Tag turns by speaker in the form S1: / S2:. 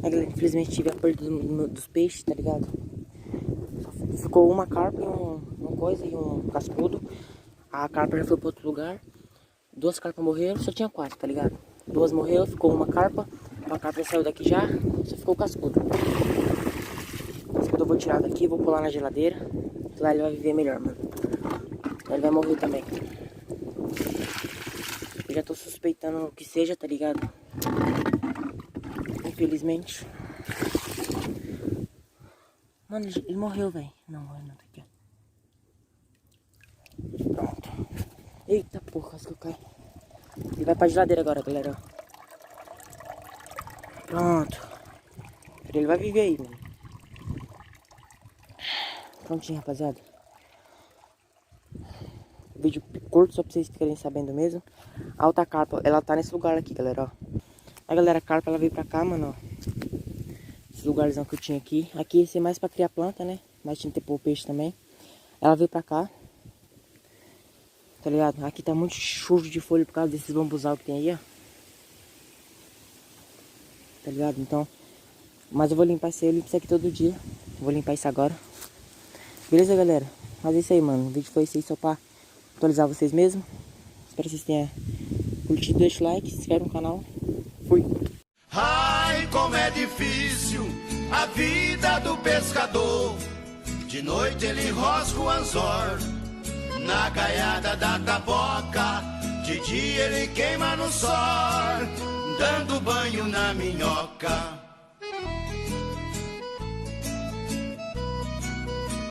S1: Aí, galera, infelizmente tive a perda dos peixes, tá ligado? Só ficou uma carpa e uma coisa e um cascudo. A carpa já foi pra outro lugar. 2 carpas morreram, só tinha 4, tá ligado? 2 morreram, ficou uma carpa já saiu daqui já, só ficou o cascudo. O cascudo eu vou tirar daqui, vou pular na geladeira. Lá ele vai viver melhor, mano. Ele vai morrer também. Eu já tô suspeitando que seja, tá ligado? Infelizmente. Mano, ele morreu, velho. Não, morreu não, tá aqui, ó. Pronto. Eita porra, quase que eu caio. Ele vai pra geladeira agora, galera. Pronto. Ele vai viver aí, mano. Prontinho, rapaziada. Vídeo curto só pra vocês ficarem sabendo mesmo. A outra carpa, ela tá nesse lugar aqui, galera, ó. A galera, a carpa, ela veio pra cá, mano, ó. Esse lugarzão que eu tinha aqui. Aqui ia ser mais pra criar planta, né? Mas tinha que ter pôr peixe também. Ela veio pra cá. Tá ligado? Aqui tá muito chuva de folha por causa desses bambuzal que tem aí, ó. Tá ligado? Então... Mas eu vou limpar isso aí, eu limpo isso aqui todo dia. Vou limpar isso agora. Beleza, galera? Mas é isso aí, mano. O vídeo foi isso aí só pra atualizar vocês mesmo. Espero que vocês tenham curtido. Deixa o like, se inscreve no canal. Fui!
S2: Ai, como é difícil a vida do pescador. De noite ele rosca o anzor na caiada da taboca. De dia ele queima no sol, dando banho na minhoca.